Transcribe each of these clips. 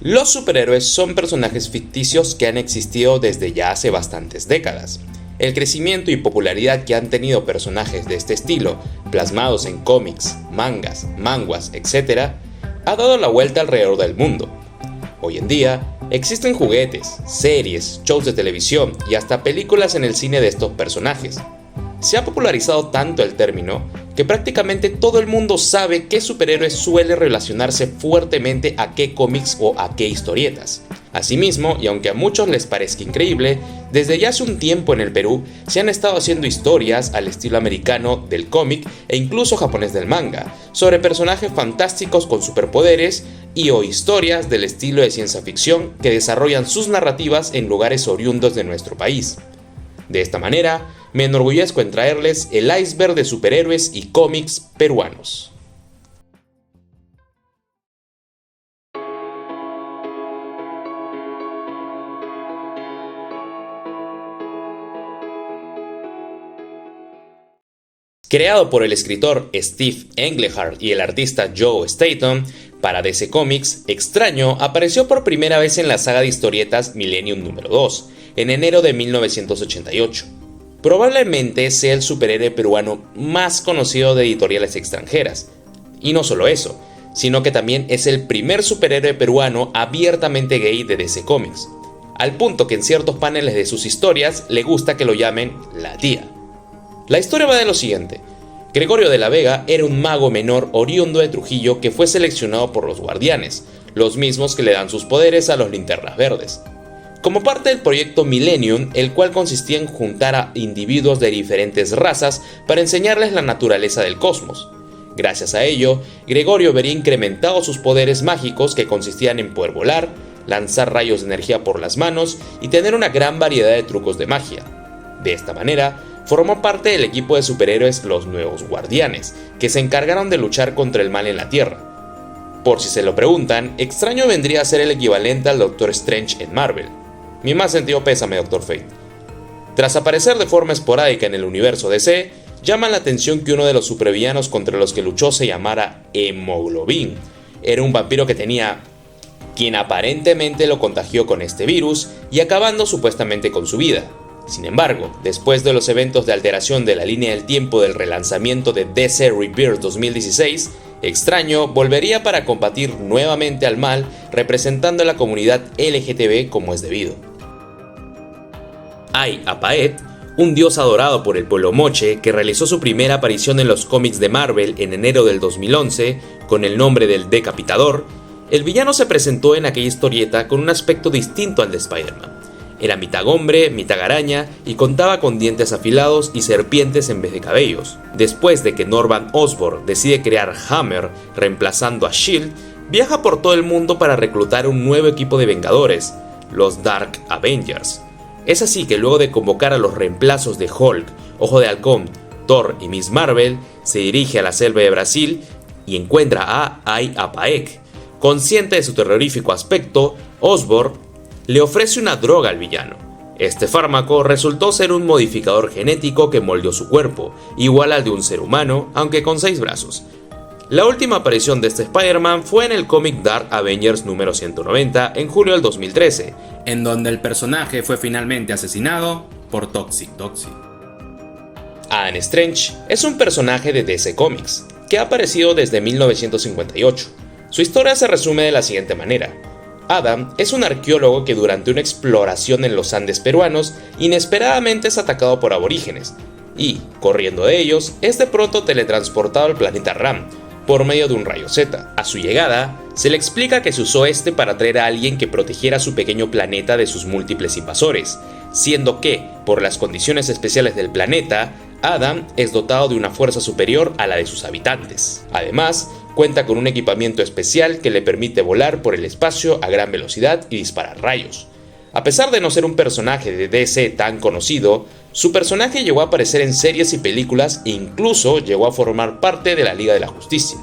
Los superhéroes son personajes ficticios que han existido desde ya hace bastantes décadas. El crecimiento y popularidad que han tenido personajes de este estilo, plasmados en cómics, mangas, manhwas, etc., ha dado la vuelta alrededor del mundo. Hoy en día, existen juguetes, series, shows de televisión y hasta películas en el cine de estos personajes. Se ha popularizado tanto el término que prácticamente todo el mundo sabe qué superhéroe suele relacionarse fuertemente a qué cómics o a qué historietas. Asimismo, y aunque a muchos les parezca increíble, desde ya hace un tiempo en el Perú se han estado haciendo historias al estilo americano del cómic e incluso japonés del manga, sobre personajes fantásticos con superpoderes y o historias del estilo de ciencia ficción que desarrollan sus narrativas en lugares oriundos de nuestro país. De esta manera, me enorgullezco en traerles el iceberg de superhéroes y cómics peruanos. Creado por el escritor Steve Englehart y el artista Joe Staton, para DC Comics, Extraño apareció por primera vez en la saga de historietas Millennium número 2, en enero de 1988. Probablemente sea el superhéroe peruano más conocido de editoriales extranjeras. Y no solo eso, sino que también es el primer superhéroe peruano abiertamente gay de DC Comics, al punto que en ciertos paneles de sus historias le gusta que lo llamen la tía. La historia va de lo siguiente. Gregorio de la Vega era un mago menor oriundo de Trujillo que fue seleccionado por los Guardianes, los mismos que le dan sus poderes a los Linternas Verdes, como parte del proyecto Millennium, el cual consistía en juntar a individuos de diferentes razas para enseñarles la naturaleza del cosmos. Gracias a ello, Gregorio vería incrementados sus poderes mágicos que consistían en poder volar, lanzar rayos de energía por las manos y tener una gran variedad de trucos de magia. De esta manera, formó parte del equipo de superhéroes Los Nuevos Guardianes, que se encargaron de luchar contra el mal en la Tierra. Por si se lo preguntan, Extraño vendría a ser el equivalente al Doctor Strange en Marvel. Mi más sentido pésame, Dr. Fate. Tras aparecer de forma esporádica en el universo DC, llama la atención que uno de los supervillanos contra los que luchó se llamara Hemoglobin. Era un vampiro que tenía quien aparentemente lo contagió con este virus y acabando supuestamente con su vida. Sin embargo, después de los eventos de alteración de la línea del tiempo del relanzamiento de DC Rebirth 2016, Extraño volvería para combatir nuevamente al mal, representando a la comunidad LGTB como es debido. Hay Apaet, un dios adorado por el pueblo moche que realizó su primera aparición en los cómics de Marvel en enero del 2011 con el nombre del Decapitador. El villano se presentó en aquella historieta con un aspecto distinto al de Spider-Man. Era mitad hombre, mitad araña y contaba con dientes afilados y serpientes en vez de cabellos. Después de que Norman Osborn decide crear Hammer reemplazando a S.H.I.E.L.D., viaja por todo el mundo para reclutar un nuevo equipo de Vengadores, los Dark Avengers. Es así que luego de convocar a los reemplazos de Hulk, Ojo de Halcón, Thor y Miss Marvel, se dirige a la selva de Brasil y encuentra a Ai Apaek. Consciente de su terrorífico aspecto, Osborn le ofrece una droga al villano. Este fármaco resultó ser un modificador genético que moldeó su cuerpo, igual al de un ser humano, aunque con 6 brazos. La última aparición de este Spider-Man fue en el cómic Dark Avengers número 190 en julio del 2013, en donde el personaje fue finalmente asesinado por Toxic. Adam Strange es un personaje de DC Comics, que ha aparecido desde 1958. Su historia se resume de la siguiente manera. Adam es un arqueólogo que durante una exploración en los Andes peruanos inesperadamente es atacado por aborígenes y, corriendo de ellos, es de pronto teletransportado al planeta Ram por medio de un rayo Z. A su llegada, se le explica que se usó este para traer a alguien que protegiera su pequeño planeta de sus múltiples invasores, siendo que, por las condiciones especiales del planeta, Adam es dotado de una fuerza superior a la de sus habitantes. Además, cuenta con un equipamiento especial que le permite volar por el espacio a gran velocidad y disparar rayos. A pesar de no ser un personaje de DC tan conocido, su personaje llegó a aparecer en series y películas e incluso llegó a formar parte de la Liga de la Justicia.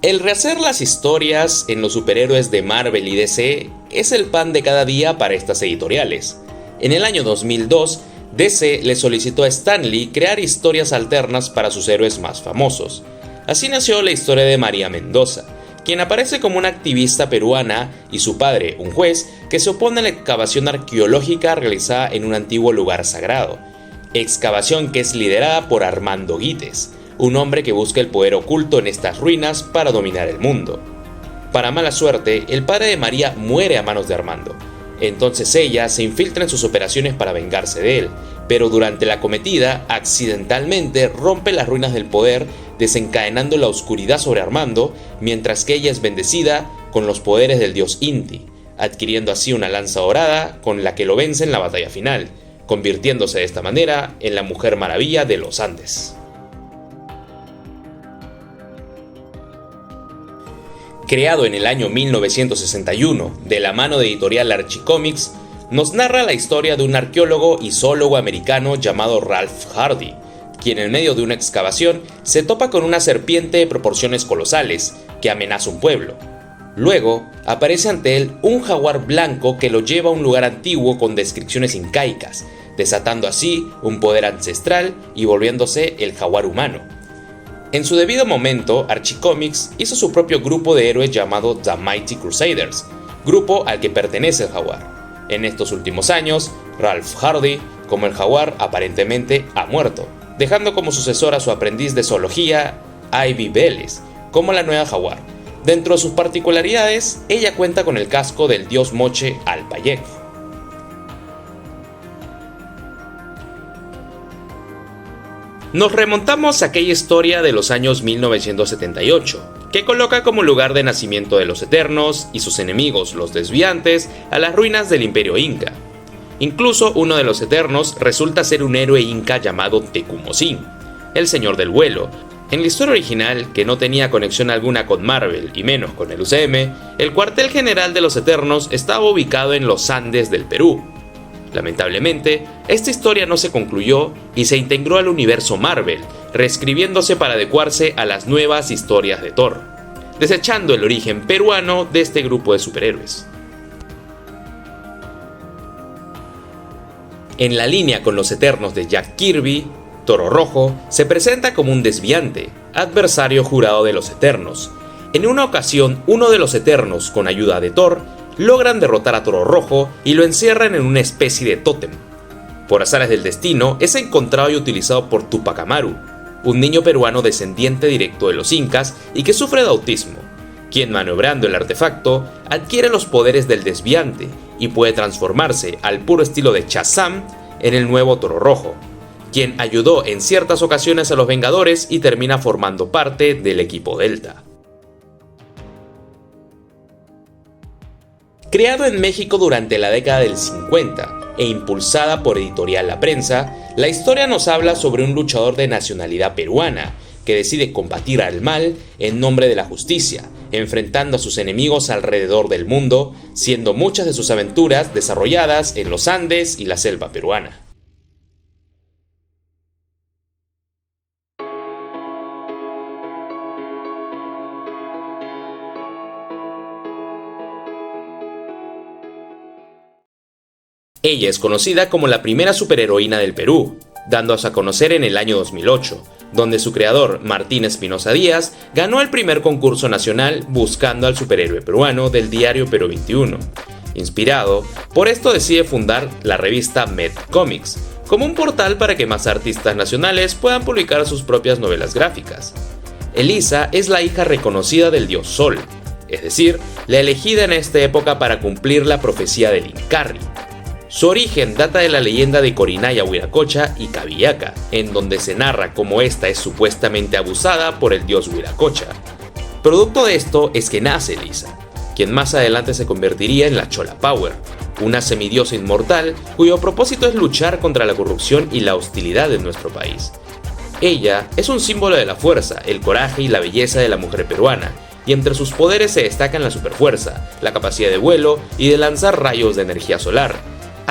El rehacer las historias en los superhéroes de Marvel y DC es el pan de cada día para estas editoriales. En el año 2002, DC le solicitó a Stan Lee crear historias alternas para sus héroes más famosos. Así nació la historia de María Mendoza, quien aparece como una activista peruana y su padre, un juez, que se opone a la excavación arqueológica realizada en un antiguo lugar sagrado. Excavación que es liderada por Armando Guites, un hombre que busca el poder oculto en estas ruinas para dominar el mundo. Para mala suerte, el padre de María muere a manos de Armando. Entonces ella se infiltra en sus operaciones para vengarse de él, pero durante la cometida, accidentalmente rompe las ruinas del poder, desencadenando la oscuridad sobre Armando, mientras que ella es bendecida con los poderes del dios Inti, adquiriendo así una lanza dorada con la que lo vence en la batalla final, convirtiéndose de esta manera en la Mujer Maravilla de los Andes. Creado en el año 1961 de la mano de editorial Archie Comics, nos narra la historia de un arqueólogo y zoólogo americano llamado Ralph Hardy, quien en medio de una excavación se topa con una serpiente de proporciones colosales que amenaza un pueblo. Luego, aparece ante él un jaguar blanco que lo lleva a un lugar antiguo con descripciones incaicas, desatando así un poder ancestral y volviéndose el jaguar humano. En su debido momento, Archie Comics hizo su propio grupo de héroes llamado The Mighty Crusaders, grupo al que pertenece el jaguar. En estos últimos años, Ralph Hardy, como el jaguar, aparentemente ha muerto, dejando como sucesor a su aprendiz de zoología, Ivy Vélez, como la nueva jaguar. Dentro de sus particularidades, ella cuenta con el casco del dios moche Alpayek. Nos remontamos a aquella historia de los años 1978, que coloca como lugar de nacimiento de los Eternos y sus enemigos, los Desviantes, a las ruinas del Imperio Inca. Incluso uno de los Eternos resulta ser un héroe inca llamado Tecumocin, el Señor del Vuelo. En la historia original, que no tenía conexión alguna con Marvel y menos con el UCM, el cuartel general de los Eternos estaba ubicado en los Andes del Perú. Lamentablemente, esta historia no se concluyó y se integró al universo Marvel, reescribiéndose para adecuarse a las nuevas historias de Thor, desechando el origen peruano de este grupo de superhéroes. En la línea con los Eternos de Jack Kirby, Toro Rojo se presenta como un desviante, adversario jurado de los Eternos. En una ocasión, uno de los Eternos, con ayuda de Thor, logran derrotar a Toro Rojo y lo encierran en una especie de tótem. Por azares del destino, es encontrado y utilizado por Tupac Amaru, un niño peruano descendiente directo de los incas y que sufre de autismo, quien maniobrando el artefacto adquiere los poderes del desviante y puede transformarse al puro estilo de Shazam en el nuevo Toro Rojo, quien ayudó en ciertas ocasiones a los Vengadores y termina formando parte del equipo Delta. Creado en México durante la década del 50 e impulsada por Editorial La Prensa, la historia nos habla sobre un luchador de nacionalidad peruana que decide combatir al mal en nombre de la justicia, enfrentando a sus enemigos alrededor del mundo, siendo muchas de sus aventuras desarrolladas en los Andes y la selva peruana. Ella es conocida como la primera superheroína del Perú, dándose a conocer en el año 2008, donde su creador, Martín Espinosa Díaz, ganó el primer concurso nacional buscando al superhéroe peruano del diario Perú 21. Inspirado, por esto decide fundar la revista Met Comics, como un portal para que más artistas nacionales puedan publicar sus propias novelas gráficas. Elisa es la hija reconocida del dios Sol, es decir, la elegida en esta época para cumplir la profecía del Incarri. Su origen data de la leyenda de Corinaya Huiracocha y Cabillaca, en donde se narra cómo esta es supuestamente abusada por el dios Huiracocha. Producto de esto es que nace Elisa, quien más adelante se convertiría en la Chola Power, una semidiosa inmortal cuyo propósito es luchar contra la corrupción y la hostilidad en nuestro país. Ella es un símbolo de la fuerza, el coraje y la belleza de la mujer peruana, y entre sus poderes se destacan la superfuerza, la capacidad de vuelo y de lanzar rayos de energía solar.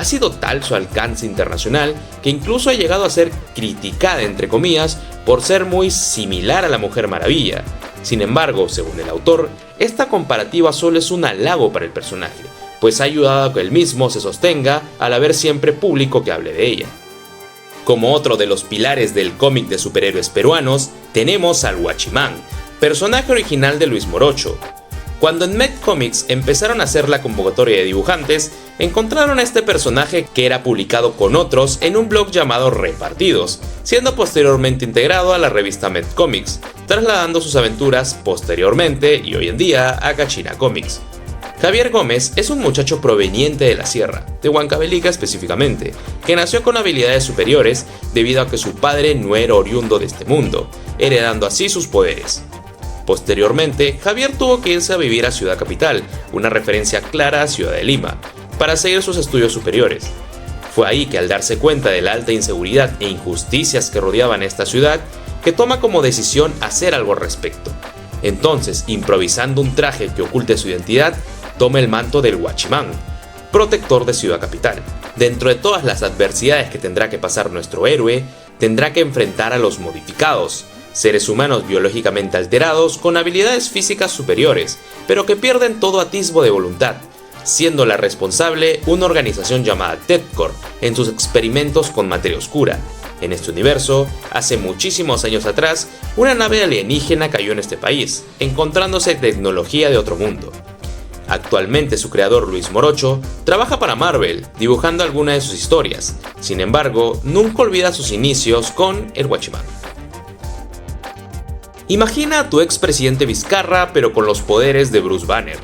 Ha sido tal su alcance internacional que incluso ha llegado a ser criticada, entre comillas, por ser muy similar a la Mujer Maravilla. Sin embargo, según el autor, esta comparativa solo es un halago para el personaje, pues ha ayudado a que él mismo se sostenga al haber siempre público que hable de ella. Como otro de los pilares del cómic de superhéroes peruanos, tenemos al Guachimán, personaje original de Luis Morocho. Cuando en Met Comics empezaron a hacer la convocatoria de dibujantes, encontraron a este personaje que era publicado con otros en un blog llamado Repartidos, siendo posteriormente integrado a la revista Met Comics, trasladando sus aventuras posteriormente y hoy en día a Cachina Comics. Javier Gómez es un muchacho proveniente de la sierra, de Huancavelica específicamente, que nació con habilidades superiores debido a que su padre no era oriundo de este mundo, heredando así sus poderes. Posteriormente, Javier tuvo que irse a vivir a Ciudad Capital, una referencia clara a Ciudad de Lima, para seguir sus estudios superiores. Fue ahí que al darse cuenta de la alta inseguridad e injusticias que rodeaban esta ciudad, que toma como decisión hacer algo al respecto. Entonces, improvisando un traje que oculte su identidad, toma el manto del Guachimán, protector de Ciudad Capital. Dentro de todas las adversidades que tendrá que pasar nuestro héroe, tendrá que enfrentar a los modificados, seres humanos biológicamente alterados con habilidades físicas superiores, pero que pierden todo atisbo de voluntad, siendo la responsable una organización llamada TEDCOR en sus experimentos con materia oscura. En este universo, hace muchísimos años atrás, una nave alienígena cayó en este país, encontrándose tecnología de otro mundo. Actualmente su creador Luis Morocho trabaja para Marvel, dibujando algunas de sus historias. Sin embargo, nunca olvida sus inicios con el Guachimán. Imagina a tu expresidente Vizcarra pero con los poderes de Bruce Banner.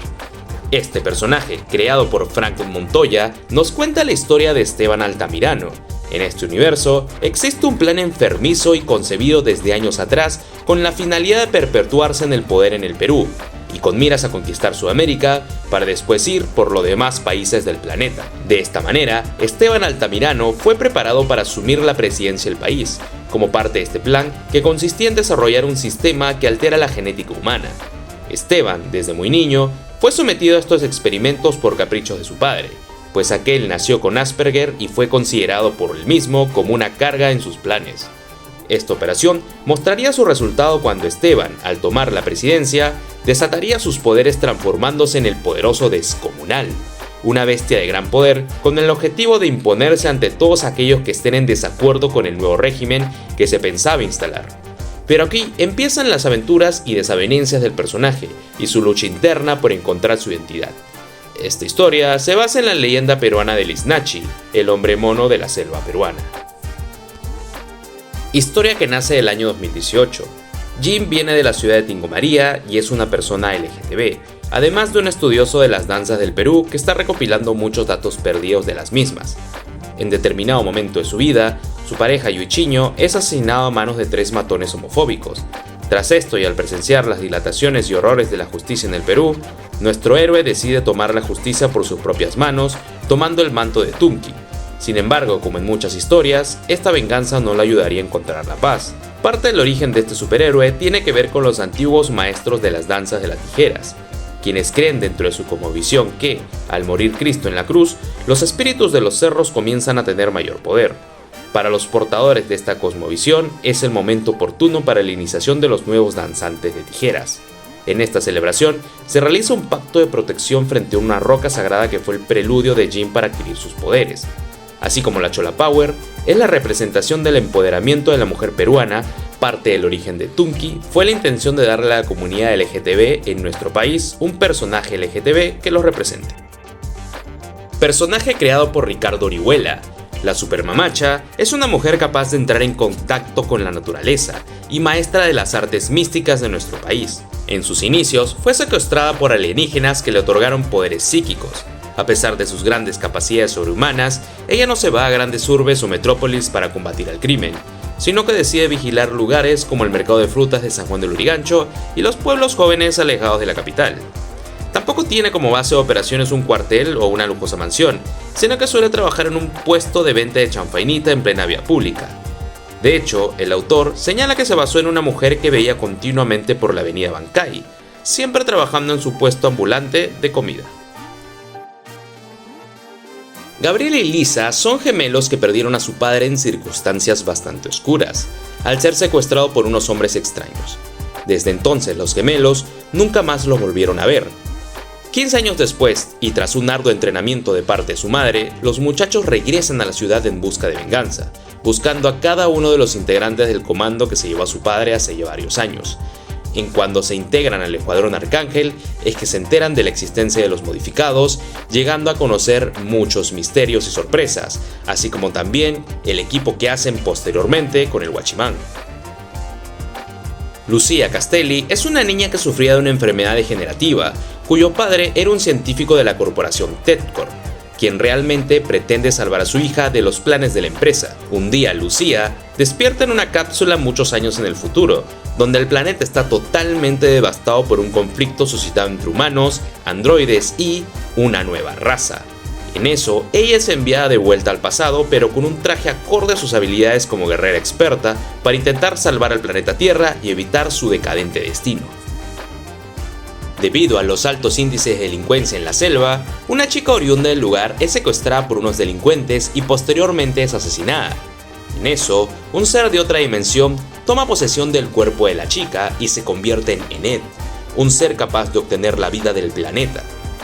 Este personaje, creado por Franklin Montoya, nos cuenta la historia de Esteban Altamirano. En este universo, existe un plan enfermizo y concebido desde años atrás con la finalidad de perpetuarse en el poder en el Perú, y con miras a conquistar Sudamérica para después ir por los demás países del planeta. De esta manera, Esteban Altamirano fue preparado para asumir la presidencia del país, como parte de este plan que consistía en desarrollar un sistema que altera la genética humana. Esteban, desde muy niño, fue sometido a estos experimentos por caprichos de su padre, pues aquel nació con Asperger y fue considerado por él mismo como una carga en sus planes. Esta operación mostraría su resultado cuando Esteban, al tomar la presidencia, desataría sus poderes transformándose en el poderoso Descomunal, una bestia de gran poder con el objetivo de imponerse ante todos aquellos que estén en desacuerdo con el nuevo régimen que se pensaba instalar. Pero aquí empiezan las aventuras y desavenencias del personaje y su lucha interna por encontrar su identidad. Esta historia se basa en la leyenda peruana del Iznachi, el hombre mono de la selva peruana. Historia que nace del año 2018. Jim viene de la ciudad de Tingomaría y es una persona LGTB, además de un estudioso de las danzas del Perú que está recopilando muchos datos perdidos de las mismas. En determinado momento de su vida, su pareja Yuichiño es asesinado a manos de 3 matones homofóbicos. Tras esto y al presenciar las dilataciones y horrores de la justicia en el Perú, nuestro héroe decide tomar la justicia por sus propias manos, tomando el manto de Tunki. Sin embargo, como en muchas historias, esta venganza no le ayudaría a encontrar la paz. Parte del origen de este superhéroe tiene que ver con los antiguos maestros de las danzas de las tijeras, quienes creen dentro de su cosmovisión que, al morir Cristo en la cruz, los espíritus de los cerros comienzan a tener mayor poder. Para los portadores de esta cosmovisión, es el momento oportuno para la iniciación de los nuevos danzantes de tijeras. En esta celebración, se realiza un pacto de protección frente a una roca sagrada que fue el preludio de Jim para adquirir sus poderes. Así como la Chola Power, es la representación del empoderamiento de la mujer peruana, parte del origen de Tunki, fue la intención de darle a la comunidad LGTB en nuestro país un personaje LGTB que los represente. Personaje creado por Ricardo Orihuela. La Supermamacha es una mujer capaz de entrar en contacto con la naturaleza y maestra de las artes místicas de nuestro país. En sus inicios fue secuestrada por alienígenas que le otorgaron poderes psíquicos. A pesar de sus grandes capacidades sobrehumanas, ella no se va a grandes urbes o metrópolis para combatir al crimen, sino que decide vigilar lugares como el mercado de frutas de San Juan del Lurigancho y los pueblos jóvenes alejados de la capital. Tampoco tiene como base de operaciones un cuartel o una lujosa mansión, sino que suele trabajar en un puesto de venta de chanfainita en plena vía pública. De hecho, el autor señala que se basó en una mujer que veía continuamente por la avenida Bancay, siempre trabajando en su puesto ambulante de comida. Gabriel y Lisa son gemelos que perdieron a su padre en circunstancias bastante oscuras, al ser secuestrado por unos hombres extraños. Desde entonces los gemelos nunca más lo volvieron a ver. 15 años después, y tras un arduo entrenamiento de parte de su madre, los muchachos regresan a la ciudad en busca de venganza, buscando a cada uno de los integrantes del comando que se llevó a su padre hace ya varios años. En cuando se integran al Escuadrón Arcángel, es que se enteran de la existencia de los modificados, llegando a conocer muchos misterios y sorpresas, así como también el equipo que hacen posteriormente con el Guachimán. Lucia Castelli es una niña que sufría de una enfermedad degenerativa, cuyo padre era un científico de la corporación TEDCOR, quien realmente pretende salvar a su hija de los planes de la empresa. Un día, Lucia despierta en una cápsula muchos años en el futuro, donde el planeta está totalmente devastado por un conflicto suscitado entre humanos, androides y una nueva raza. En eso, ella es enviada de vuelta al pasado, pero con un traje acorde a sus habilidades como guerrera experta, para intentar salvar al planeta Tierra y evitar su decadente destino. Debido a los altos índices de delincuencia en la selva, una chica oriunda del lugar es secuestrada por unos delincuentes y posteriormente es asesinada. En eso, un ser de otra dimensión toma posesión del cuerpo de la chica y se convierte en Ened, un ser capaz de obtener la vida del planeta.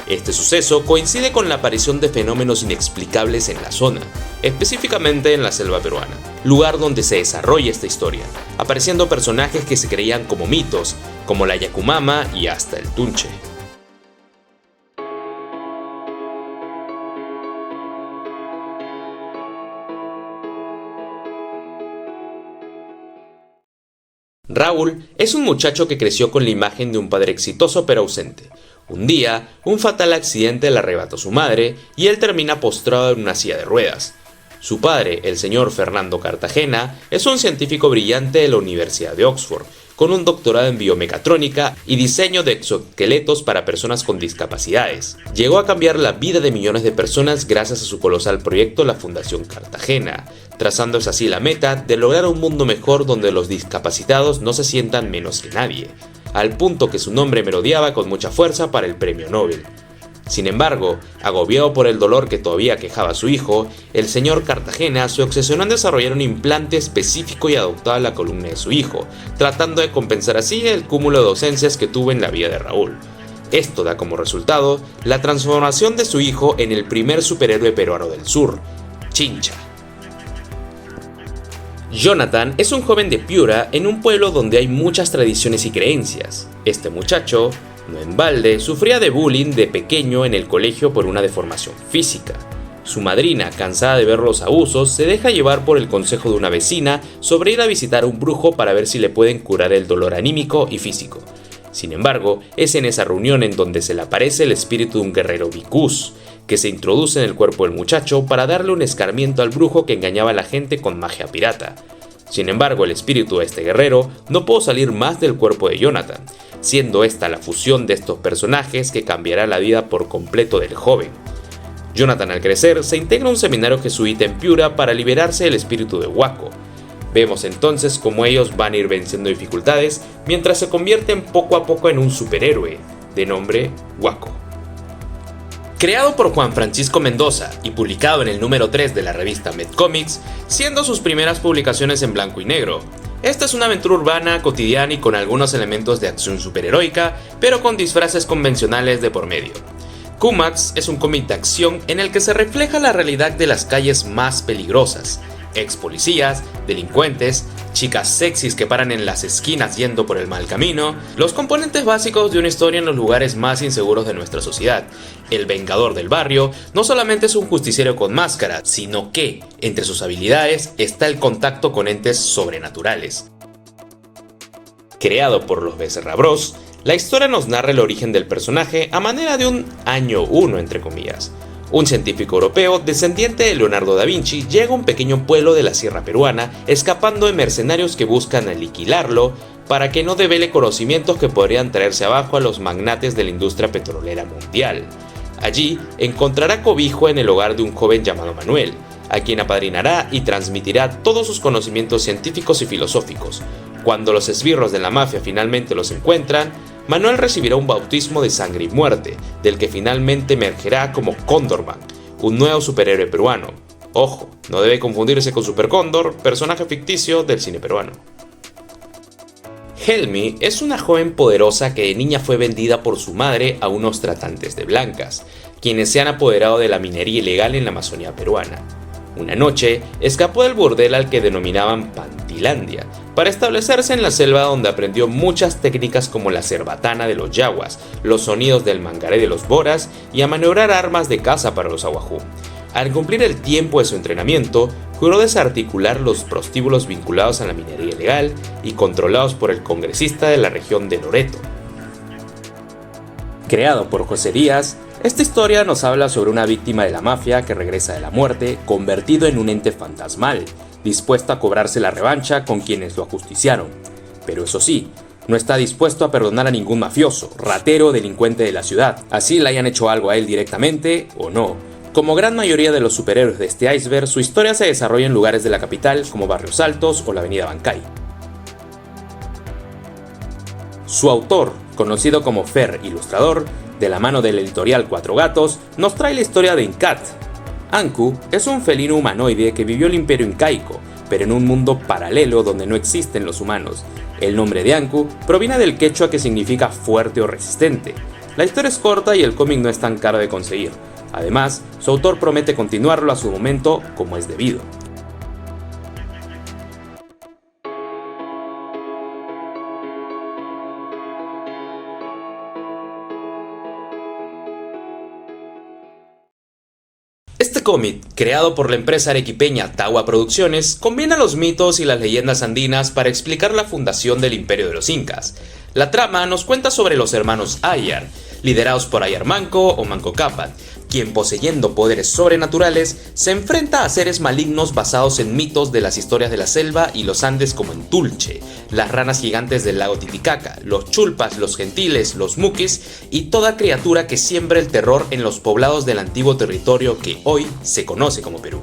Este suceso coincide con la aparición de fenómenos inexplicables en la zona, específicamente en la selva peruana, lugar donde se desarrolla esta historia, apareciendo personajes que se creían como mitos, como la Yakumama y hasta el Tunche. Raúl es un muchacho que creció con la imagen de un padre exitoso pero ausente. Un día, un fatal accidente le arrebató a su madre y él termina postrado en una silla de ruedas. Su padre, el señor Fernando Cartagena, es un científico brillante de la Universidad de Oxford, con un doctorado en biomecatrónica y diseño de exoesqueletos para personas con discapacidades. Llegó a cambiar la vida de millones de personas gracias a su colosal proyecto la Fundación Cartagena, trazándose así la meta de lograr un mundo mejor donde los discapacitados no se sientan menos que nadie, al punto que su nombre merodeaba con mucha fuerza para el premio Nobel. Sin embargo, agobiado por el dolor que todavía aquejaba a su hijo, el señor Cartagena se obsesionó en desarrollar un implante específico y adoptaba la columna de su hijo, tratando de compensar así el cúmulo de docencias que tuvo en la vida de Raúl. Esto da como resultado la transformación de su hijo en el primer superhéroe peruano del sur, Chincha. Jonathan es un joven de Piura en un pueblo donde hay muchas tradiciones y creencias. Este muchacho, no en balde, sufría de bullying de pequeño en el colegio por una deformación física. Su madrina, cansada de ver los abusos, se deja llevar por el consejo de una vecina sobre ir a visitar a un brujo para ver si le pueden curar el dolor anímico y físico. Sin embargo, es en esa reunión en donde se le aparece el espíritu de un guerrero Vicus, que se introduce en el cuerpo del muchacho para darle un escarmiento al brujo que engañaba a la gente con magia pirata. Sin embargo, el espíritu de este guerrero no pudo salir más del cuerpo de Jonathan, siendo esta la fusión de estos personajes que cambiará la vida por completo del joven. Jonathan, al crecer, se integra a un seminario jesuita en Piura para liberarse del espíritu de Waco. Vemos entonces cómo ellos van a ir venciendo dificultades mientras se convierten poco a poco en un superhéroe, de nombre Waco. Creado por Juan Francisco Mendoza y publicado en el número 3 de la revista Med Comics, siendo sus primeras publicaciones en blanco y negro. Esta es una aventura urbana, cotidiana y con algunos elementos de acción superheroica, pero con disfraces convencionales de por medio. Kumax es un cómic de acción en el que se refleja la realidad de las calles más peligrosas, ex policías, delincuentes, chicas sexys que paran en las esquinas yendo por el mal camino, los componentes básicos de una historia en los lugares más inseguros de nuestra sociedad. El vengador del barrio no solamente es un justiciero con máscara, sino que, entre sus habilidades, está el contacto con entes sobrenaturales. Creado por los Becerra Bros, la historia nos narra el origen del personaje a manera de un año 1 entre comillas. Un científico europeo, descendiente de Leonardo da Vinci, llega a un pequeño pueblo de la sierra peruana, escapando de mercenarios que buscan aniquilarlo para que no devele conocimientos que podrían traerse abajo a los magnates de la industria petrolera mundial. Allí encontrará cobijo en el hogar de un joven llamado Manuel, a quien apadrinará y transmitirá todos sus conocimientos científicos y filosóficos. Cuando los esbirros de la mafia finalmente los encuentran, Manuel recibirá un bautismo de sangre y muerte, del que finalmente emergerá como Cóndorman, un nuevo superhéroe peruano. Ojo, no debe confundirse con Super Cóndor, personaje ficticio del cine peruano. Helmi es una joven poderosa que de niña fue vendida por su madre a unos tratantes de blancas, quienes se han apoderado de la minería ilegal en la Amazonía peruana. Una noche, escapó del burdel al que denominaban Pantilandia, para establecerse en la selva donde aprendió muchas técnicas como la cerbatana de los yaguas, los sonidos del mangaré de los boras y a maniobrar armas de caza para los aguajú. Al cumplir el tiempo de su entrenamiento, juró desarticular los prostíbulos vinculados a la minería ilegal y controlados por el congresista de la región de Loreto. Creado por José Díaz, esta historia nos habla sobre una víctima de la mafia que regresa de la muerte convertido en un ente fantasmal, dispuesto a cobrarse la revancha con quienes lo ajusticiaron. Pero eso sí, no está dispuesto a perdonar a ningún mafioso, ratero o delincuente de la ciudad, así le hayan hecho algo a él directamente o no. Como gran mayoría de los superhéroes de este iceberg, su historia se desarrolla en lugares de la capital como Barrios Altos o la avenida Bancay. Su autor, conocido como Fer Ilustrador, de la mano del editorial Cuatro Gatos, nos trae la historia de Incat. Anku es un felino humanoide que vivió el imperio incaico, pero en un mundo paralelo donde no existen los humanos. El nombre de Anku proviene del quechua que significa fuerte o resistente. La historia es corta y el cómic no es tan caro de conseguir. Además, su autor promete continuarlo a su momento como es debido. Este cómic, creado por la empresa arequipeña Tagua Producciones, combina los mitos y las leyendas andinas para explicar la fundación del Imperio de los Incas. La trama nos cuenta sobre los hermanos Ayar, liderados por Ayar Manco o Manco Cápac, quien poseyendo poderes sobrenaturales se enfrenta a seres malignos basados en mitos de las historias de la selva y los Andes como en Tulche, las ranas gigantes del lago Titicaca, los chulpas, los gentiles, los muquis y toda criatura que siembra el terror en los poblados del antiguo territorio que hoy se conoce como Perú.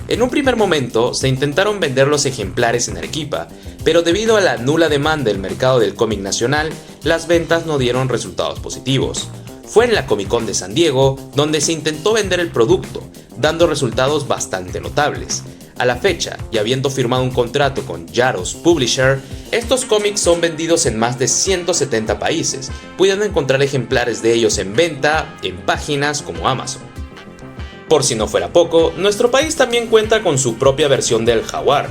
En un primer momento se intentaron vender los ejemplares en Arequipa, pero debido a la nula demanda del mercado del cómic nacional, las ventas no dieron resultados positivos. Fue en la Comic Con de San Diego donde se intentó vender el producto, dando resultados bastante notables. A la fecha, y habiendo firmado un contrato con Yaros Publisher, estos cómics son vendidos en más de 170 países, pudiendo encontrar ejemplares de ellos en venta en páginas como Amazon. Por si no fuera poco, nuestro país también cuenta con su propia versión del Jaguar.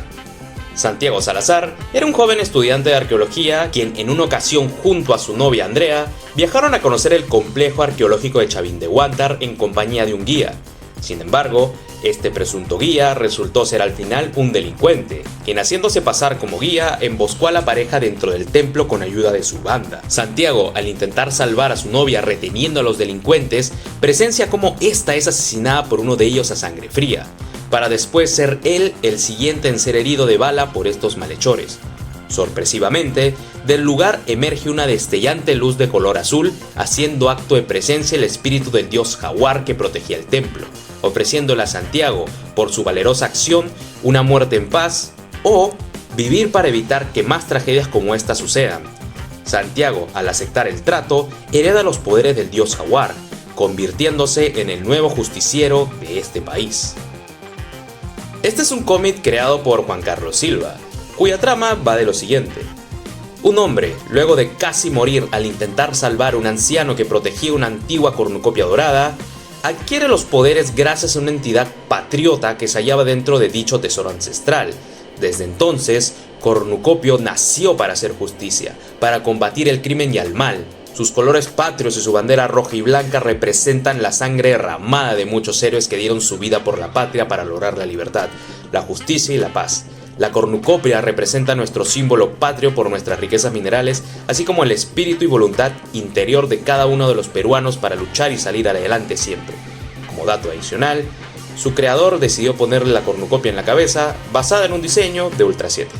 Santiago Salazar era un joven estudiante de arqueología quien en una ocasión junto a su novia Andrea viajaron a conocer el complejo arqueológico de Chavín de Huántar en compañía de un guía. Sin embargo, este presunto guía resultó ser al final un delincuente, quien haciéndose pasar como guía emboscó a la pareja dentro del templo con ayuda de su banda. Santiago, al intentar salvar a su novia reteniendo a los delincuentes, presencia cómo esta es asesinada por uno de ellos a sangre fría, para después ser él el siguiente en ser herido de bala por estos malhechores. Sorpresivamente, del lugar emerge una destellante luz de color azul, haciendo acto de presencia el espíritu del dios Jaguar que protegía el templo, ofreciéndole a Santiago, por su valerosa acción, una muerte en paz o vivir para evitar que más tragedias como esta sucedan. Santiago, al aceptar el trato, hereda los poderes del dios Jaguar, convirtiéndose en el nuevo justiciero de este país. Este es un cómic creado por Juan Carlos Silva, cuya trama va de lo siguiente. Un hombre, luego de casi morir al intentar salvar a un anciano que protegía una antigua cornucopia dorada, adquiere los poderes gracias a una entidad patriota que se hallaba dentro de dicho tesoro ancestral. Desde entonces, Cornucopio nació para hacer justicia, para combatir el crimen y el mal. Sus colores patrios y su bandera roja y blanca representan la sangre derramada de muchos héroes que dieron su vida por la patria para lograr la libertad, la justicia y la paz. La cornucopia representa nuestro símbolo patrio por nuestras riquezas minerales, así como el espíritu y voluntad interior de cada uno de los peruanos para luchar y salir adelante siempre. Como dato adicional, su creador decidió ponerle la cornucopia en la cabeza, basada en un diseño de Ultra 7.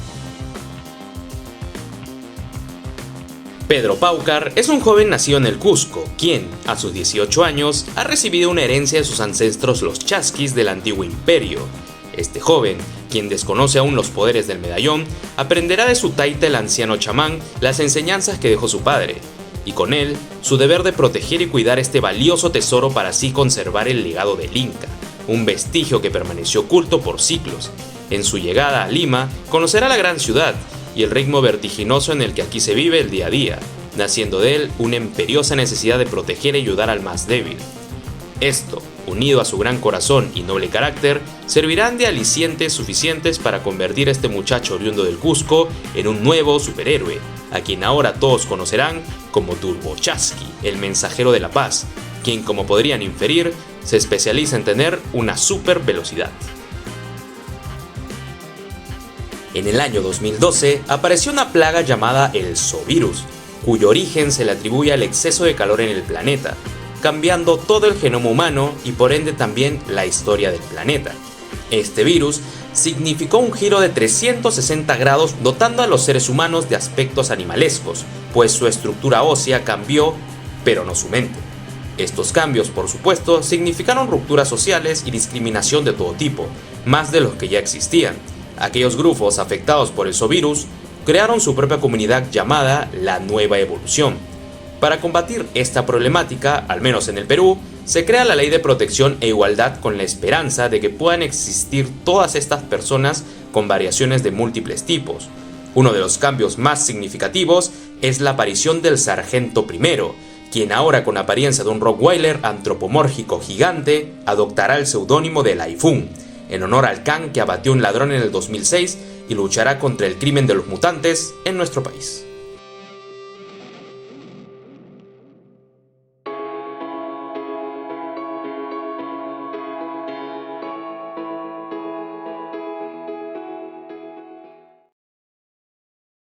Pedro Paucar es un joven nacido en el Cusco, quien, a sus 18 años, ha recibido una herencia de sus ancestros los chasquis del antiguo imperio. Este joven, quien desconoce aún los poderes del medallón, aprenderá de su taita el anciano chamán las enseñanzas que dejó su padre, y con él, su deber de proteger y cuidar este valioso tesoro para así conservar el legado del Inca, un vestigio que permaneció oculto por siglos. En su llegada a Lima, conocerá la gran ciudad, y el ritmo vertiginoso en el que aquí se vive el día a día, naciendo de él una imperiosa necesidad de proteger y ayudar al más débil. Esto, unido a su gran corazón y noble carácter, servirán de alicientes suficientes para convertir a este muchacho oriundo del Cusco en un nuevo superhéroe, a quien ahora todos conocerán como Turbo Chasqui, el mensajero de la paz, quien, como podrían inferir, se especializa en tener una super velocidad. En el año 2012 apareció una plaga llamada el Zoovirus, cuyo origen se le atribuye al exceso de calor en el planeta, cambiando todo el genoma humano y por ende también la historia del planeta. Este virus significó un giro de 360 grados dotando a los seres humanos de aspectos animalescos, pues su estructura ósea cambió, pero no su mente. Estos cambios, por supuesto, significaron rupturas sociales y discriminación de todo tipo, más de los que ya existían. Aquellos grupos afectados por el Zoovirus crearon su propia comunidad llamada la Nueva Evolución. Para combatir esta problemática, al menos en el Perú, se crea la Ley de Protección e Igualdad con la esperanza de que puedan existir todas estas personas con variaciones de múltiples tipos. Uno de los cambios más significativos es la aparición del Sargento I, quien ahora con apariencia de un Rottweiler antropomórfico gigante adoptará el seudónimo de Laifún, en honor al can que abatió un ladrón en el 2006 y luchará contra el crimen de los mutantes en nuestro país.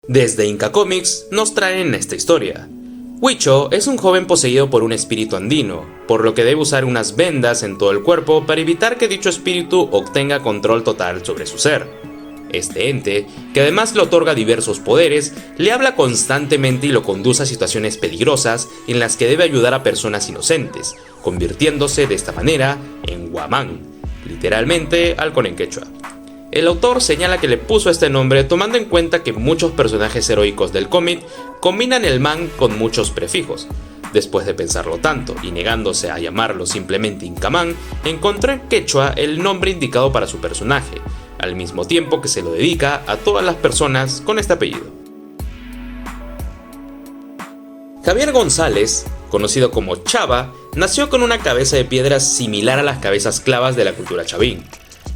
Desde Inca Comics nos traen esta historia. Huicho es un joven poseído por un espíritu andino, por lo que debe usar unas vendas en todo el cuerpo para evitar que dicho espíritu obtenga control total sobre su ser. Este ente, que además le otorga diversos poderes, le habla constantemente y lo conduce a situaciones peligrosas en las que debe ayudar a personas inocentes, convirtiéndose de esta manera en Guamán, literalmente halcón en quechua. El autor señala que le puso este nombre tomando en cuenta que muchos personajes heroicos del cómic combinan el man con muchos prefijos. Después de pensarlo tanto y negándose a llamarlo simplemente Incamán, encontró en quechua el nombre indicado para su personaje, al mismo tiempo que se lo dedica a todas las personas con este apellido. Javier González, conocido como Chava, nació con una cabeza de piedra similar a las cabezas clavas de la cultura chavín.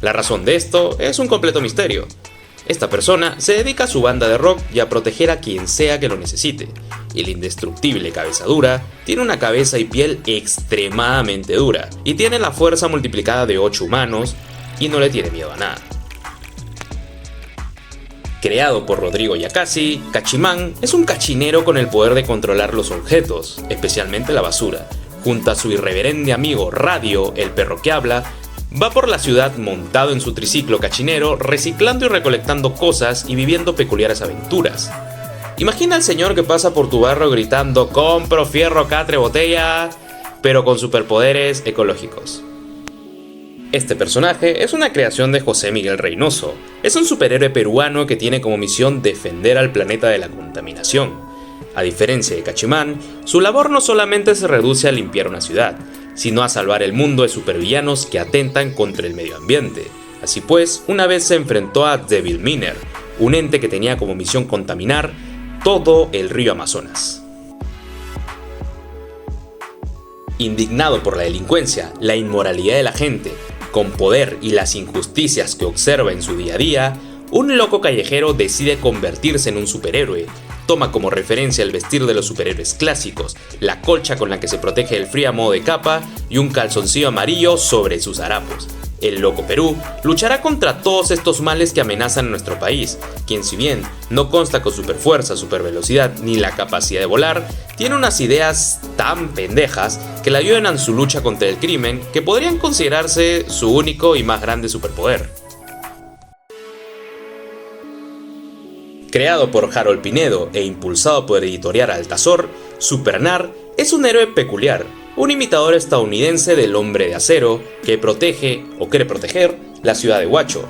La razón de esto es un completo misterio. Esta persona se dedica a su banda de rock y a proteger a quien sea que lo necesite. El indestructible Cabeza Dura tiene una cabeza y piel extremadamente dura, y tiene la fuerza multiplicada de 8 humanos, y no le tiene miedo a nada. Creado por Rodrigo Yacasi, Cachimán es un cachinero con el poder de controlar los objetos, especialmente la basura. Junto a su irreverente amigo Radio, el perro que habla, va por la ciudad montado en su triciclo cachinero, reciclando y recolectando cosas y viviendo peculiares aventuras. Imagina al señor que pasa por tu barrio gritando "compro fierro, catre, botella", pero con superpoderes ecológicos. Este personaje es una creación de José Miguel Reynoso. Es un superhéroe peruano que tiene como misión defender al planeta de la contaminación. A diferencia de Cachimán, su labor no solamente se reduce a limpiar una ciudad, sino a salvar el mundo de supervillanos que atentan contra el medio ambiente. Así pues, una vez se enfrentó a Devil Miner, un ente que tenía como misión contaminar todo el río Amazonas. Indignado por la delincuencia, la inmoralidad de la gente, con poder y las injusticias que observa en su día a día, un loco callejero decide convertirse en un superhéroe. Toma como referencia el vestir de los superhéroes clásicos, la colcha con la que se protege del frío a modo de capa y un calzoncillo amarillo sobre sus harapos. El Loco Perú luchará contra todos estos males que amenazan a nuestro país, quien si bien no consta con superfuerza, supervelocidad ni la capacidad de volar, tiene unas ideas tan pendejas que le ayudan en su lucha contra el crimen que podrían considerarse su único y más grande superpoder. Creado por Harold Pinedo e impulsado por Editorial Altazor, Supernar es un héroe peculiar, un imitador estadounidense del Hombre de Acero que protege, o quiere proteger, la ciudad de Huacho.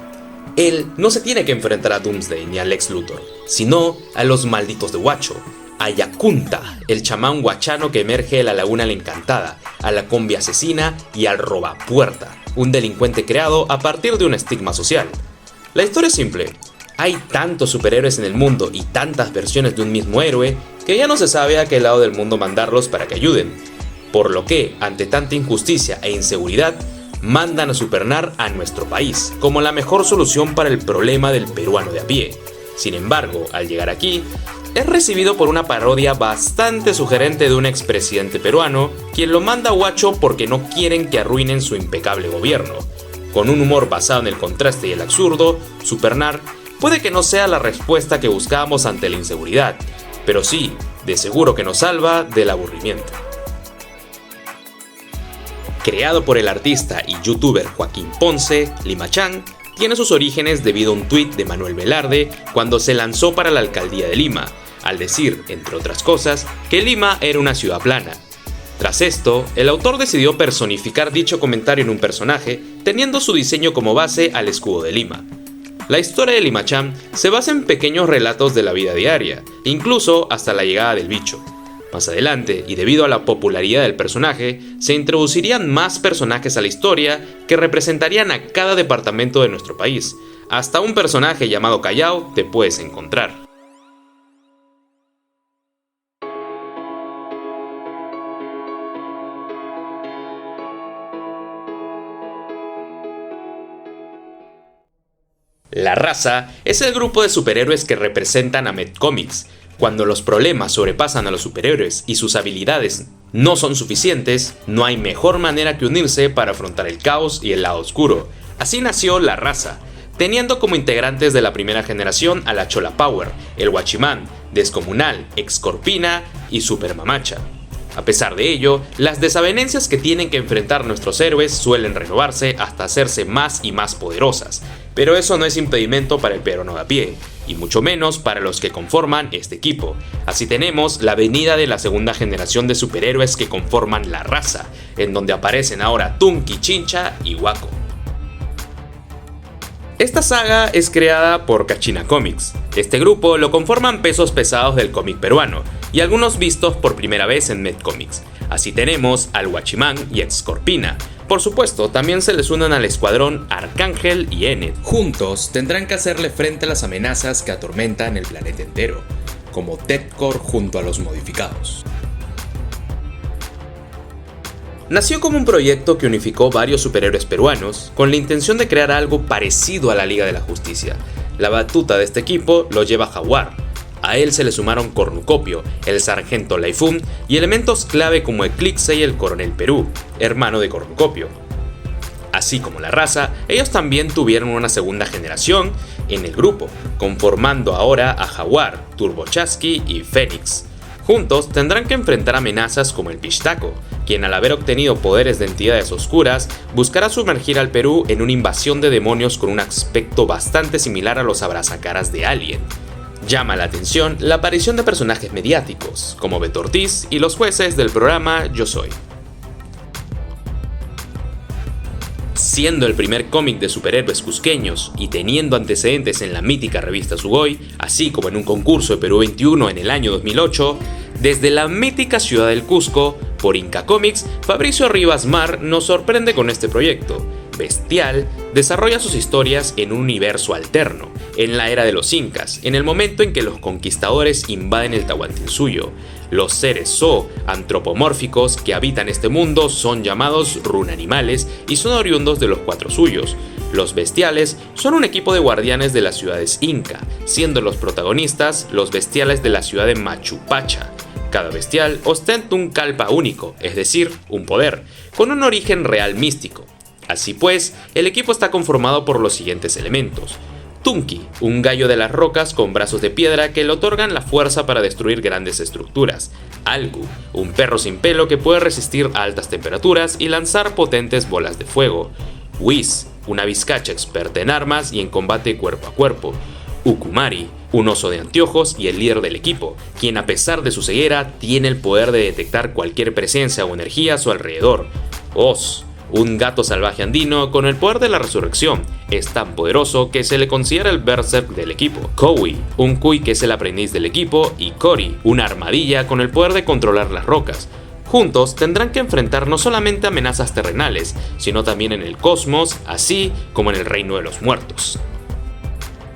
Él no se tiene que enfrentar a Doomsday ni a Lex Luthor, sino a los malditos de Huacho, a Yacunta, el chamán huachano que emerge de la Laguna La Encantada, a la combi asesina y al robapuerta, un delincuente creado a partir de un estigma social. La historia es simple. Hay tantos superhéroes en el mundo y tantas versiones de un mismo héroe que ya no se sabe a qué lado del mundo mandarlos para que ayuden. por lo que, ante tanta injusticia e inseguridad, mandan a supernar a nuestro país como la mejor solución para el problema del peruano de a pie. Sin embargo, al llegar aquí, es recibido por una parodia bastante sugerente de un expresidente peruano, quien lo manda a Huacho porque no quieren que arruinen su impecable gobierno. Con un humor basado en el contraste y el absurdo, supernar puede que no sea la respuesta que buscábamos ante la inseguridad, pero sí, de seguro que nos salva del aburrimiento. Creado por el artista y youtuber Joaquín Ponce, Limachán tiene sus orígenes debido a un tuit de Manuel Velarde cuando se lanzó para la alcaldía de Lima, al decir, entre otras cosas, que Lima era una ciudad plana. Tras esto, el autor decidió personificar dicho comentario en un personaje, teniendo su diseño como base al escudo de Lima. La historia de Limachán se basa en pequeños relatos de la vida diaria, incluso hasta la llegada del bicho. Más adelante, y debido a la popularidad del personaje, se introducirían más personajes a la historia que representarían a cada departamento de nuestro país. Hasta un personaje llamado Callao te puedes encontrar. La Raza es el grupo de superhéroes que representan a Medcomics. Cuando los problemas sobrepasan a los superhéroes y sus habilidades no son suficientes, no hay mejor manera que unirse para afrontar el caos y el lado oscuro. Así nació La Raza, teniendo como integrantes de la primera generación a la Chola Power, el Guachimán, Descomunal, Excorpina y Supermamacha. A pesar de ello, las desavenencias que tienen que enfrentar nuestros héroes suelen renovarse hasta hacerse más y más poderosas, pero eso no es impedimento para el peruano de a pie, y mucho menos para los que conforman este equipo. Así tenemos la venida de la segunda generación de superhéroes que conforman La Raza, en donde aparecen ahora Tunki, Chincha y Waco. Esta saga es creada por Kachina Comics. Este grupo lo conforman pesos pesados del cómic peruano, y algunos vistos por primera vez en Medcomics. Así tenemos al Guachimán y Excorpina. Por supuesto, también se les unen al escuadrón Arcángel y Ened. Juntos tendrán que hacerle frente a las amenazas que atormentan el planeta entero, como Deathcore junto a los modificados. Nació como un proyecto que unificó varios superhéroes peruanos con la intención de crear algo parecido a la Liga de la Justicia. La batuta de este equipo lo lleva Jaguar. A él se le sumaron Cornucopio, el sargento Laifun y elementos clave como Eclipse y el coronel Perú, hermano de Cornucopio. Así como La Raza, ellos también tuvieron una segunda generación en el grupo, conformando ahora a Jaguar, Turbochasqui y Fénix. Juntos tendrán que enfrentar amenazas como el Pistaco, quien al haber obtenido poderes de entidades oscuras, buscará sumergir al Perú en una invasión de demonios con un aspecto bastante similar a los abrazacaras de Alien. Llama la atención la aparición de personajes mediáticos, como Beto Ortiz y los jueces del programa Yo Soy. Siendo el primer cómic de superhéroes cusqueños y teniendo antecedentes en la mítica revista Sugoi, así como en un concurso de Perú 21 en el año 2008, desde la mítica ciudad del Cusco, por Inca Comics, Fabricio Rivas Mar nos sorprende con este proyecto. Bestial desarrolla sus historias en un universo alterno, en la era de los incas, en el momento en que los conquistadores invaden el Tahuantinsuyo. Los seres antropomórficos que habitan este mundo son llamados runanimales y son oriundos de los cuatro suyos. Los bestiales son un equipo de guardianes de las ciudades inca, siendo los protagonistas los bestiales de la ciudad de Machu Picchu. Cada bestial ostenta un kalpa único, es decir, un poder, con un origen real místico. Así pues, el equipo está conformado por los siguientes elementos. Tunki, un gallo de las rocas con brazos de piedra que le otorgan la fuerza para destruir grandes estructuras. Algu, un perro sin pelo que puede resistir a altas temperaturas y lanzar potentes bolas de fuego. Whis, una vizcacha experta en armas y en combate cuerpo a cuerpo. Ukumari, un oso de anteojos y el líder del equipo, quien a pesar de su ceguera tiene el poder de detectar cualquier presencia o energía a su alrededor. Oz, un gato salvaje andino con el poder de la resurrección, es tan poderoso que se le considera el berserk del equipo. Kowi, un cuy que es el aprendiz del equipo, y Cory, una armadilla con el poder de controlar las rocas. Juntos tendrán que enfrentar no solamente amenazas terrenales, sino también en el cosmos, así como en el reino de los muertos.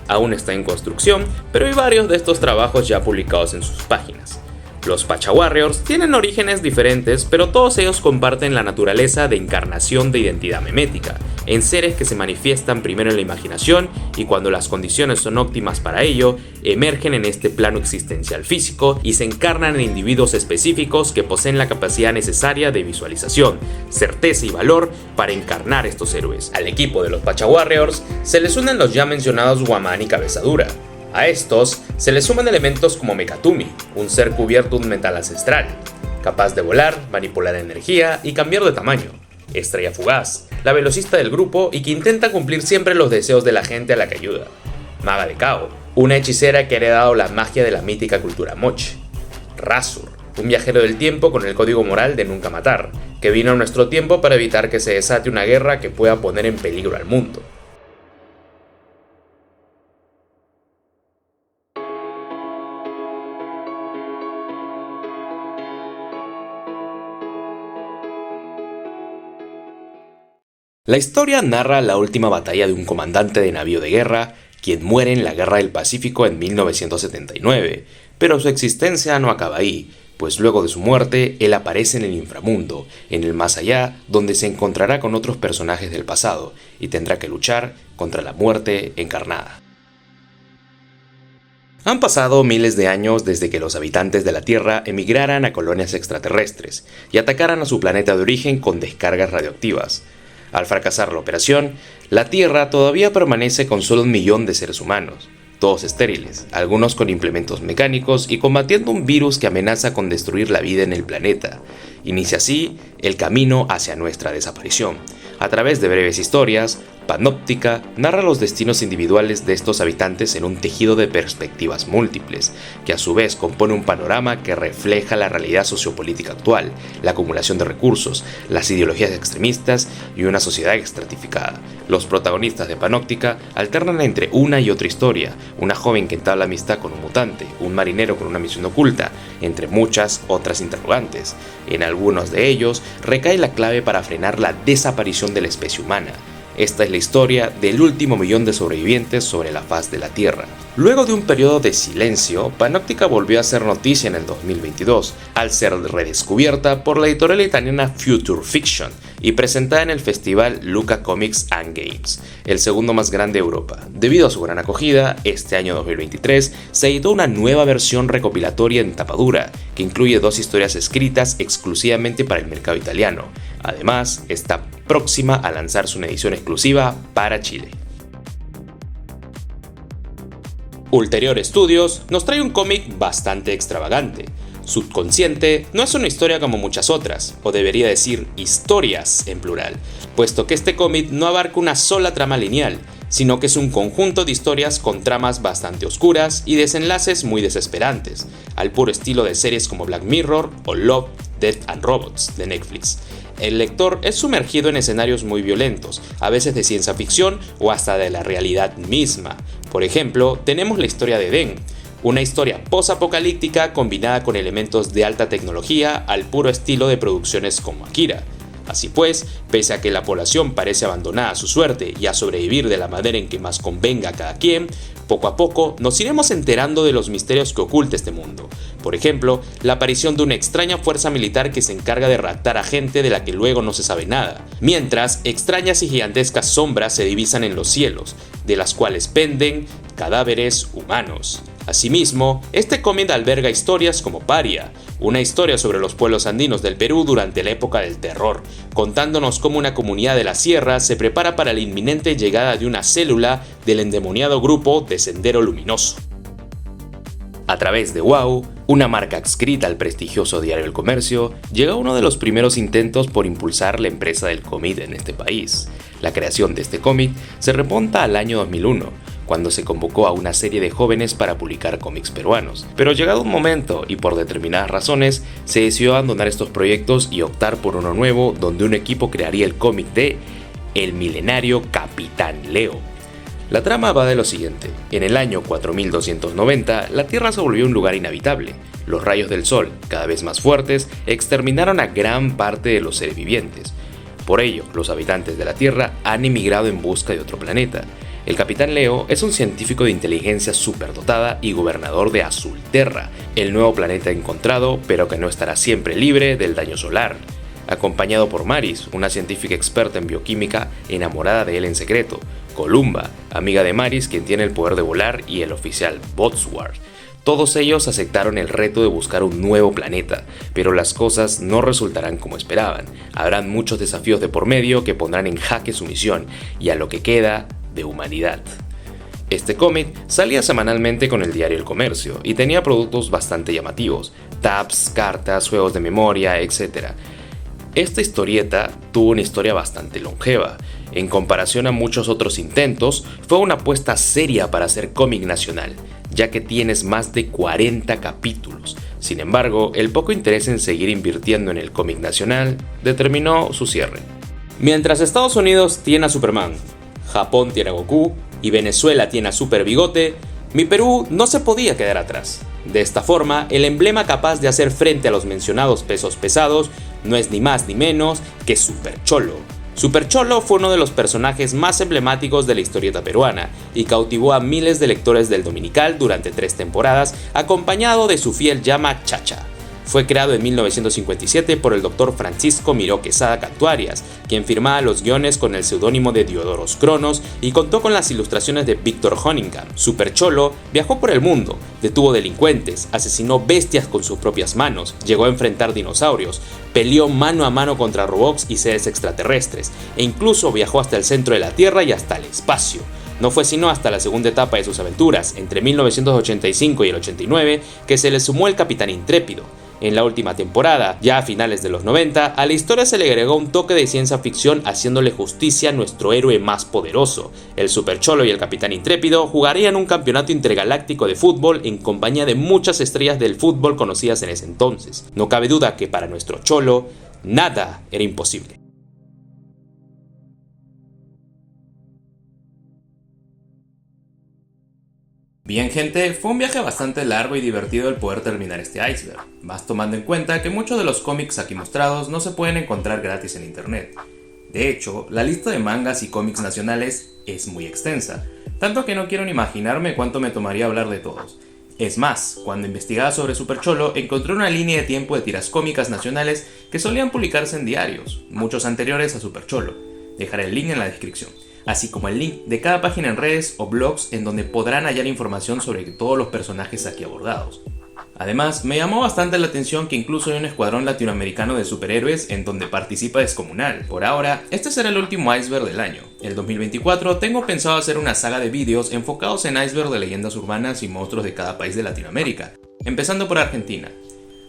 Aún está en construcción, pero hay varios de estos trabajos ya publicados en sus páginas. Los Pacha Warriors tienen orígenes diferentes, pero todos ellos comparten la naturaleza de encarnación de identidad memética, en seres que se manifiestan primero en la imaginación y cuando las condiciones son óptimas para ello, emergen en este plano existencial físico y se encarnan en individuos específicos que poseen la capacidad necesaria de visualización, certeza y valor para encarnar estos héroes. Al equipo de los Pacha Warriors se les unen los ya mencionados Guamán y Cabezadura. A estos se le suman elementos como Mekatumi, un ser cubierto de un metal ancestral, capaz de volar, manipular energía y cambiar de tamaño. Estrella Fugaz, la velocista del grupo y que intenta cumplir siempre los deseos de la gente a la que ayuda. Maga de Cao, una hechicera que ha heredado la magia de la mítica cultura moche. Rasur, un viajero del tiempo con el código moral de nunca matar, que vino a nuestro tiempo para evitar que se desate una guerra que pueda poner en peligro al mundo. La historia narra la última batalla de un comandante de navío de guerra, quien muere en la Guerra del Pacífico en 1979, pero su existencia no acaba ahí, pues luego de su muerte, él aparece en el inframundo, en el más allá, donde se encontrará con otros personajes del pasado, y tendrá que luchar contra la muerte encarnada. Han pasado miles de años desde que los habitantes de la Tierra emigraran a colonias extraterrestres, y atacaran a su planeta de origen con descargas radioactivas. Al fracasar la operación, la Tierra todavía permanece con solo 1 millón de seres humanos, todos estériles, algunos con implementos mecánicos y combatiendo un virus que amenaza con destruir la vida en el planeta. Inicia así el camino hacia nuestra desaparición. A través de breves historias, Panóptica narra los destinos individuales de estos habitantes en un tejido de perspectivas múltiples, que a su vez compone un panorama que refleja la realidad sociopolítica actual, la acumulación de recursos, las ideologías extremistas y una sociedad estratificada. Los protagonistas de Panóptica alternan entre una y otra historia, una joven que entabla amistad con un mutante, un marinero con una misión oculta, entre muchas otras interrogantes. En algunos de ellos recae la clave para frenar la desaparición de la especie humana. Esta es la historia del último millón de sobrevivientes sobre la faz de la Tierra. Luego de un periodo de silencio, Panóptica volvió a ser noticia en el 2022, al ser redescubierta por la editorial italiana Future Fiction y presentada en el festival Lucca Comics and Games, el segundo más grande de Europa. Debido a su gran acogida, este año 2023 se editó una nueva versión recopilatoria en tapadura, que incluye 2 historias escritas exclusivamente para el mercado italiano. Además, está próxima a lanzarse una edición exclusiva para Chile. Ulterior Studios nos trae un cómic bastante extravagante. Subconsciente no es una historia como muchas otras, o debería decir historias en plural, puesto que este cómic no abarca una sola trama lineal, sino que es un conjunto de historias con tramas bastante oscuras y desenlaces muy desesperantes, al puro estilo de series como Black Mirror o Love, Death and Robots de Netflix. El lector es sumergido en escenarios muy violentos, a veces de ciencia ficción o hasta de la realidad misma. Por ejemplo, tenemos la historia de Den, una historia post-apocalíptica combinada con elementos de alta tecnología al puro estilo de producciones como Akira. Así pues, pese a que la población parece abandonada a su suerte y a sobrevivir de la manera en que más convenga a cada quien, poco a poco nos iremos enterando de los misterios que oculta este mundo. Por ejemplo, la aparición de una extraña fuerza militar que se encarga de raptar a gente de la que luego no se sabe nada, mientras extrañas y gigantescas sombras se divisan en los cielos, de las cuales penden cadáveres humanos. Asimismo, este cómic alberga historias como Paria, una historia sobre los pueblos andinos del Perú durante la época del terror, contándonos cómo una comunidad de la sierra se prepara para la inminente llegada de una célula del endemoniado grupo de Sendero Luminoso. A través de WOW, una marca adscrita al prestigioso diario El Comercio, llegó uno de los primeros intentos por impulsar la empresa del cómic en este país. La creación de este cómic se remonta al año 2001, cuando se convocó a una serie de jóvenes para publicar cómics peruanos. Pero llegado un momento y por determinadas razones, se decidió abandonar estos proyectos y optar por uno nuevo donde un equipo crearía el cómic de El milenario Capitán Leo. La trama va de lo siguiente. En el año 4290, la Tierra se volvió un lugar inhabitable. Los rayos del sol, cada vez más fuertes, exterminaron a gran parte de los seres vivientes. Por ello, los habitantes de la Tierra han emigrado en busca de otro planeta. El Capitán Leo es un científico de inteligencia superdotada y gobernador de Azulterra, el nuevo planeta encontrado, pero que no estará siempre libre del daño solar. Acompañado por Maris, una científica experta en bioquímica enamorada de él en secreto, Columba, amiga de Maris quien tiene el poder de volar, y el oficial Botsward. Todos ellos aceptaron el reto de buscar un nuevo planeta, pero las cosas no resultarán como esperaban. Habrán muchos desafíos de por medio que pondrán en jaque su misión y a lo que queda de humanidad. Este cómic salía semanalmente con el diario El Comercio y tenía productos bastante llamativos, tabs, cartas, juegos de memoria, etc. Esta historieta tuvo una historia bastante longeva. En comparación a muchos otros intentos, fue una apuesta seria para hacer cómic nacional, ya que tienes más de 40 capítulos. Sin embargo, el poco interés en seguir invirtiendo en el cómic nacional determinó su cierre. Mientras Estados Unidos tiene a Superman, Japón tiene a Goku y Venezuela tiene a Super Bigote, mi Perú no se podía quedar atrás. De esta forma, el emblema capaz de hacer frente a los mencionados pesos pesados no es ni más ni menos que Super Cholo. Super Cholo fue uno de los personajes más emblemáticos de la historieta peruana y cautivó a miles de lectores del Dominical durante 3 temporadas, acompañado de su fiel llama Chacha. Fue creado en 1957 por el Dr. Francisco Miró Quesada Cantuarias, quien firmaba los guiones con el seudónimo de Diodoros Cronos y contó con las ilustraciones de Víctor Honningham. Super Cholo viajó por el mundo, detuvo delincuentes, asesinó bestias con sus propias manos, llegó a enfrentar dinosaurios, peleó mano a mano contra robots y seres extraterrestres, e incluso viajó hasta el centro de la Tierra y hasta el espacio. No fue sino hasta la segunda etapa de sus aventuras, entre 1985 y el 89, que se le sumó el Capitán Intrépido. En la última temporada, ya a finales de los 90, a la historia se le agregó un toque de ciencia ficción haciéndole justicia a nuestro héroe más poderoso. El Super Cholo y el Capitán Intrépido jugarían un campeonato intergaláctico de fútbol en compañía de muchas estrellas del fútbol conocidas en ese entonces. No cabe duda que para nuestro Cholo, nada era imposible. Bien gente, fue un viaje bastante largo y divertido el poder terminar este iceberg, más tomando en cuenta que muchos de los cómics aquí mostrados no se pueden encontrar gratis en internet. De hecho, la lista de mangas y cómics nacionales es muy extensa, tanto que no quiero ni imaginarme cuánto me tomaría hablar de todos. Es más, cuando investigaba sobre Super Cholo encontré una línea de tiempo de tiras cómicas nacionales que solían publicarse en diarios, muchos anteriores a Super Cholo. Dejaré el link en la descripción, así como el link de cada página en redes o blogs en donde podrán hallar información sobre todos los personajes aquí abordados. Además, me llamó bastante la atención que incluso hay un escuadrón latinoamericano de superhéroes en donde participa Descomunal. Por ahora, este será el último iceberg del año. El 2024 tengo pensado hacer una saga de vídeos enfocados en iceberg de leyendas urbanas y monstruos de cada país de Latinoamérica, empezando por Argentina.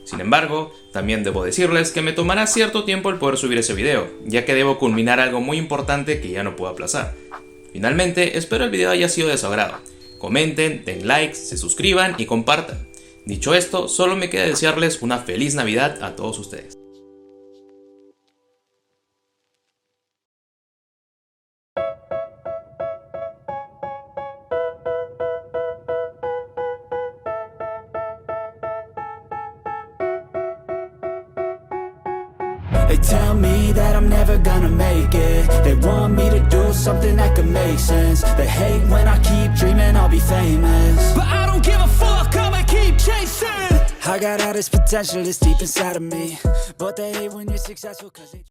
Sin embargo, también debo decirles que me tomará cierto tiempo el poder subir ese video, ya que debo culminar algo muy importante que ya no puedo aplazar. Finalmente, espero el video haya sido de su agrado. Comenten, den likes, se suscriban y compartan. Dicho esto, solo me queda desearles una feliz Navidad a todos ustedes. They tell me that I'm never gonna make it. They want me to do something that could make sense. They hate when I keep dreaming I'll be famous, but I don't give a fuck, I'ma keep chasing. I got all this potential that's deep inside of me, but they hate when you're successful 'cause they